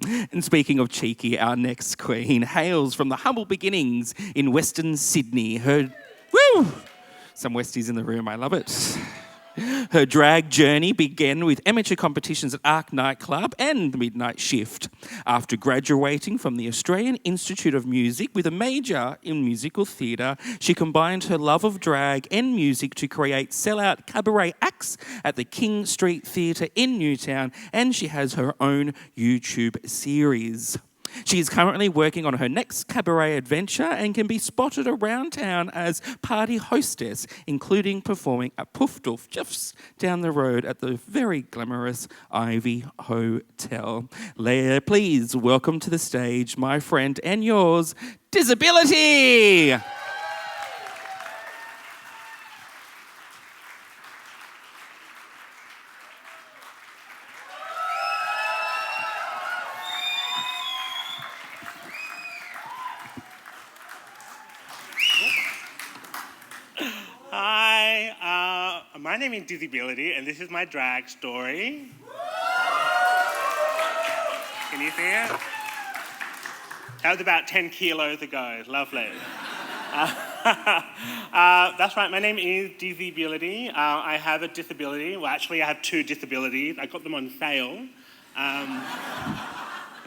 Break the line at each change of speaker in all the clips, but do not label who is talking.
And speaking of cheeky, our next queen hails from the humble beginnings in Western Sydney. Some Westies in the room, I love it. Her drag journey began with amateur competitions at Arc Nightclub and Midnight Shift. After graduating from the Australian Institute of Music with a major in musical theatre, she combined her love of drag and music to create sellout cabaret acts at the King Street Theatre in Newtown, and she has her own YouTube series. She is currently working on her next cabaret adventure and can be spotted around town as party hostess, including performing at Poof Doof just down the road at the very glamorous Ivy Hotel. Leah, please welcome to the stage my friend and yours, Disability!
Hi, my name is Disability, and this is my drag story. Can you see it? That was about 10 kilos ago. Lovely. That's right, my name is Disability. I have a disability. Well, actually, I have two disabilities. I got them on sale.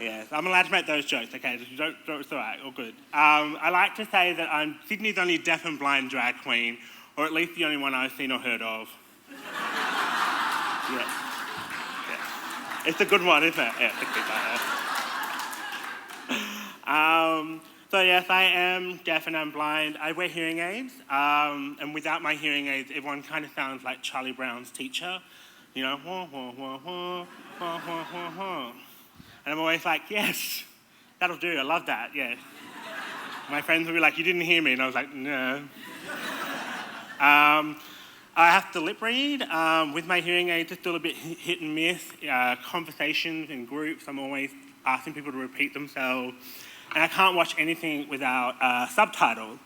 Yes, I'm allowed to make those jokes, okay? Don't, it's all right, all good. I like to say that I'm Sydney's only deaf and blind drag queen, or at least the only one I've seen or heard of. Yeah. It's a good one, isn't it? Yeah, it's a good one. So yes, I am deaf and I'm blind. I wear hearing aids, and without my hearing aids, everyone kind of sounds like Charlie Brown's teacher. You know, wah, wah, wah, wah, wah, wah, wah, wah. And I'm always like, yes, that'll do, I love that, yeah. My friends will be like, you didn't hear me, and I was like, no. I have to lip read. With my hearing aids, it's still a bit hit and miss. Conversations in groups, I'm always asking people to repeat themselves. And I can't watch anything without subtitles.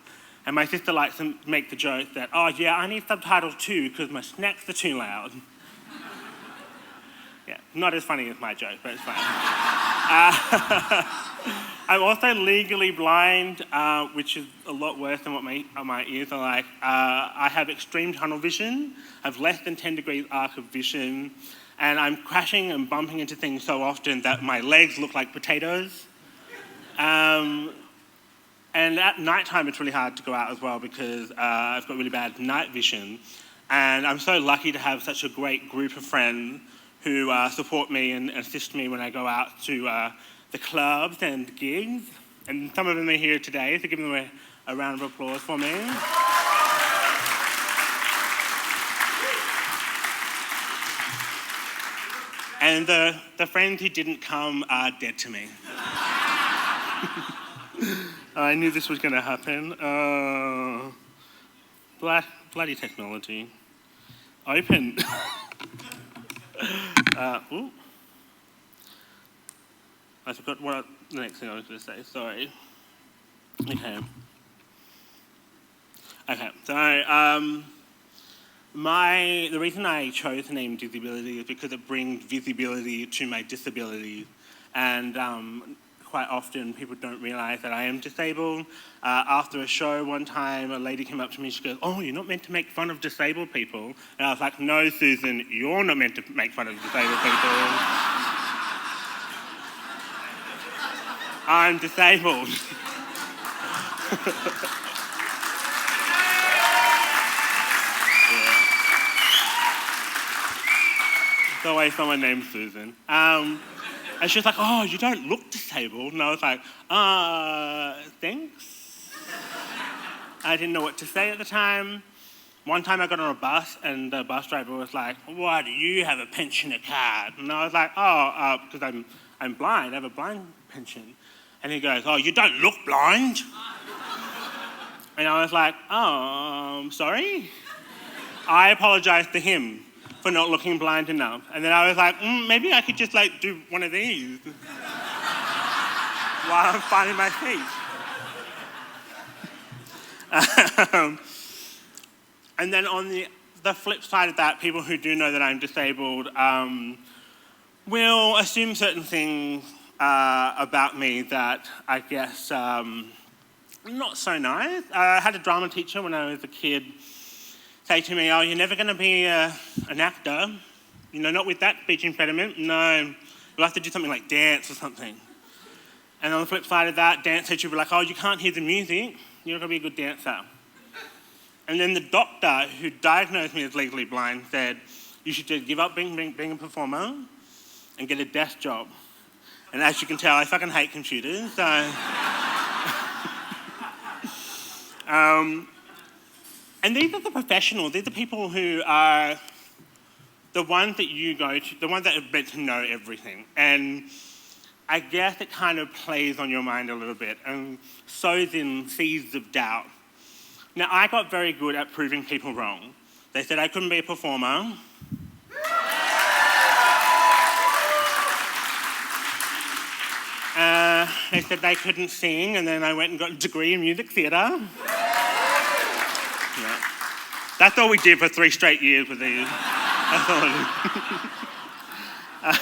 And my sister likes to make the joke that, oh yeah, I need subtitles too, because my snacks are too loud. Yeah, not as funny as my joke, but it's fine. I'm also legally blind, which is a lot worse than what my ears are like. I have extreme tunnel vision. I have less than 10 degrees arc of vision. And I'm crashing and bumping into things so often that my legs look like potatoes. And at nighttime, it's really hard to go out as well because I've got really bad night vision. And I'm so lucky to have such a great group of friends who support me and assist me when I go out to the clubs and gigs. And some of them are here today, so give them a round of applause for me. And the friends who didn't come are dead to me. I knew this was going to happen. Bloody technology. Open. Ooh. I forgot the next thing I was going to say, sorry. Okay, so the reason I chose the name Disability is because it brings visibility to my disability. And quite often people don't realise that I am disabled. After a show one time, a lady came up to me, she goes, oh, you're not meant to make fun of disabled people. And I was like, no, Susan, you're not meant to make fun of disabled people. I'm disabled. There's always someone named Susan. And she was like, oh, you don't look disabled. And I was like, thanks. I didn't know what to say at the time. One time I got on a bus and the bus driver was like, why do you have a pensioner card? And I was like, oh, because I'm blind, I have a blind pension. And he goes, oh, you don't look blind. And I was like, oh, sorry? I apologised to him for not looking blind enough. And then I was like, maybe I could just do one of these while I'm finding my feet. And then on the flip side of that, people who do know that I'm disabled will assume certain things about me that I guess not so nice. I had a drama teacher when I was a kid say to me, "Oh, you're never going to be an actor. You know, not with that speech impediment. No, you'll have to do something like dance or something." And on the flip side of that, dance teacher would be like, "Oh, you can't hear the music. You're not going to be a good dancer." And then the doctor who diagnosed me as legally blind said, "You should just give up being a performer and get a desk job." And as you can tell, I fucking hate computers, so... and these are the professionals. These are people who are the ones that you go to, the ones that are meant to know everything. And I guess it kind of plays on your mind a little bit and sows in seeds of doubt. Now, I got very good at proving people wrong. They said I couldn't be a performer. They said they couldn't sing, and then I went and got a degree in music theatre. Yeah. That's all we did for 3 straight years with these. That's all I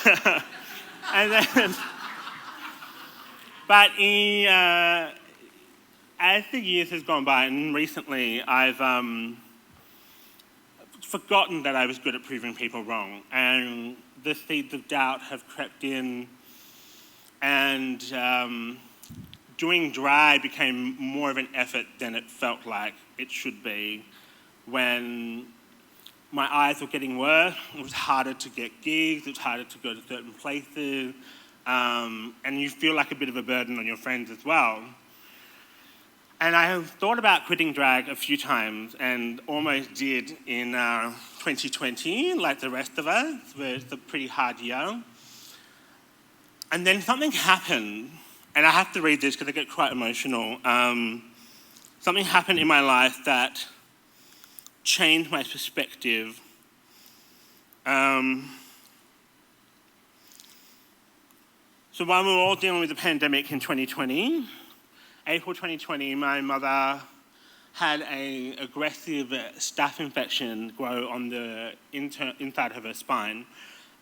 did. And then, but as the years has gone by, and recently I've forgotten that I was good at proving people wrong, and the seeds of doubt have crept in, and doing drag became more of an effort than it felt like it should be. When my eyes were getting worse, it was harder to get gigs, it was harder to go to certain places, and you feel like a bit of a burden on your friends as well. And I have thought about quitting drag a few times and almost did in 2020, like the rest of us, where it's a pretty hard year. And then something happened, and I have to read this because I get quite emotional. Something happened in my life that changed my perspective. So while we were all dealing with the pandemic in 2020, April 2020, my mother had an aggressive staph infection grow on the inside of her spine,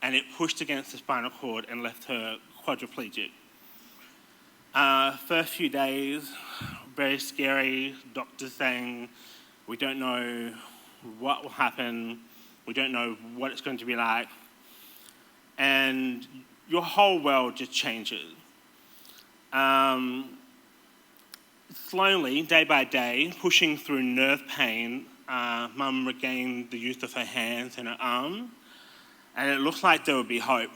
and it pushed against the spinal cord and left her quadriplegic. First few days, very scary. Doctors saying, we don't know what will happen, we don't know what it's going to be like, and your whole world just changes. Slowly, day by day, pushing through nerve pain, Mum regained the use of her hands and her arms, and it looked like there would be hope.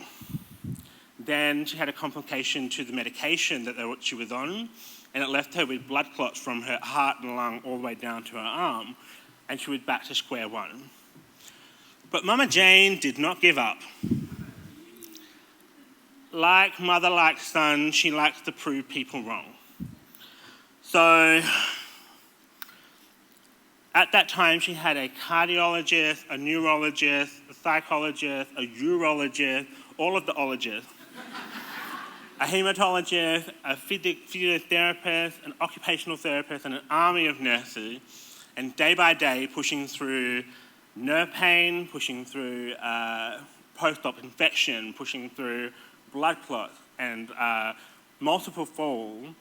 Then she had a complication to the medication that she was on, and it left her with blood clots from her heart and lung all the way down to her arm, and she was back to square one. But Mama Jane did not give up. Like mother, like son, she likes to prove people wrong. So at that time, she had a cardiologist, a neurologist, a psychologist, a urologist, all of the ologists, a hematologist, a physiotherapist, an occupational therapist, and an army of nurses, and day by day pushing through nerve pain, pushing through post-op infection, pushing through blood clots, and multiple falls.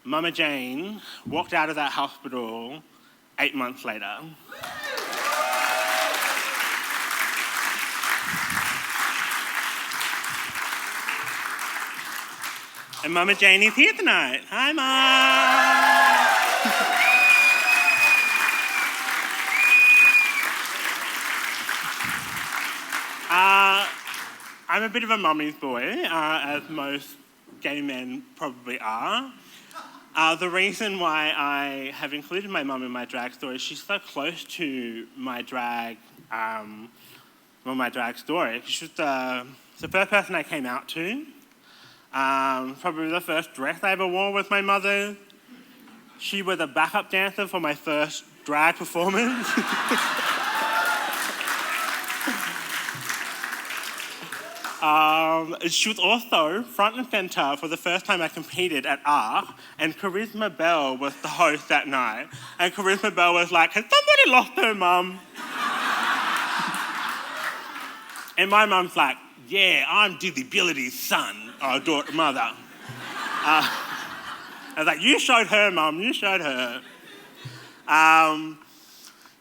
Mama Jane walked out of that hospital 8 months later. And Mama Jane is here tonight. Hi, Mum. I'm a bit of a mummy's boy, as most gay men probably are. The reason why I have included my mum in my drag story is she's so close to my drag, my drag story. She was the first person I came out to. Probably the first dress I ever wore was my mother. She was a backup dancer for my first drag performance. She was also front and centre for the first time I competed at ARC, and Charisma Bell was the host that night. And Charisma Bell was like, has somebody lost her mum? And my mum's like, yeah, I'm Dizzy Bility's son. mother. I was like, you showed her, Mum, you showed her.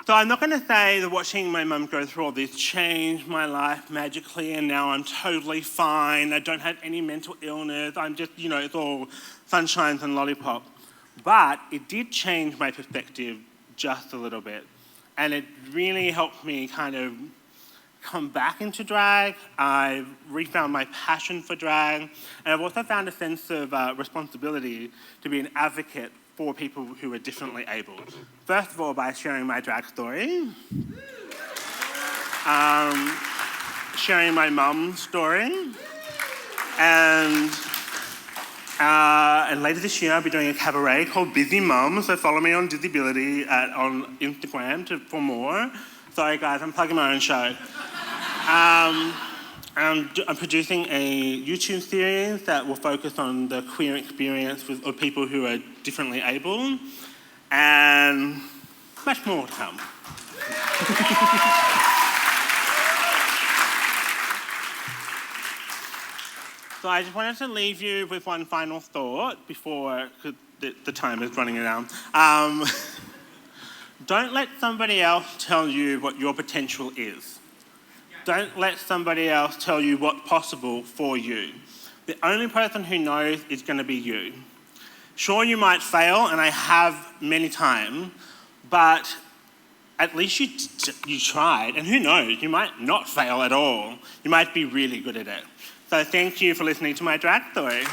So I'm not going to say that watching my mum go through all this changed my life magically and now I'm totally fine. I don't have any mental illness. I'm just, it's all sunshines and lollipop. But it did change my perspective just a little bit. And it really helped me kind of come back into drag. I've refound my passion for drag. And I've also found a sense of responsibility to be an advocate for people who are differently abled. First of all, by sharing my drag story, sharing my mum's story, and later this year I'll be doing a cabaret called Busy Mum, so follow me on Disability on Instagram for more. Sorry guys, I'm plugging my own show. I'm producing a YouTube series that will focus on the queer experience of people who are differently able, and much more to come. So I just wanted to leave you with one final thought before the time is running around. Don't let somebody else tell you what your potential is. Don't let somebody else tell you what's possible for you. The only person who knows is going to be you. Sure, you might fail, and I have many times, but at least you tried, and who knows, you might not fail at all. You might be really good at it. So thank you for listening to my drag story.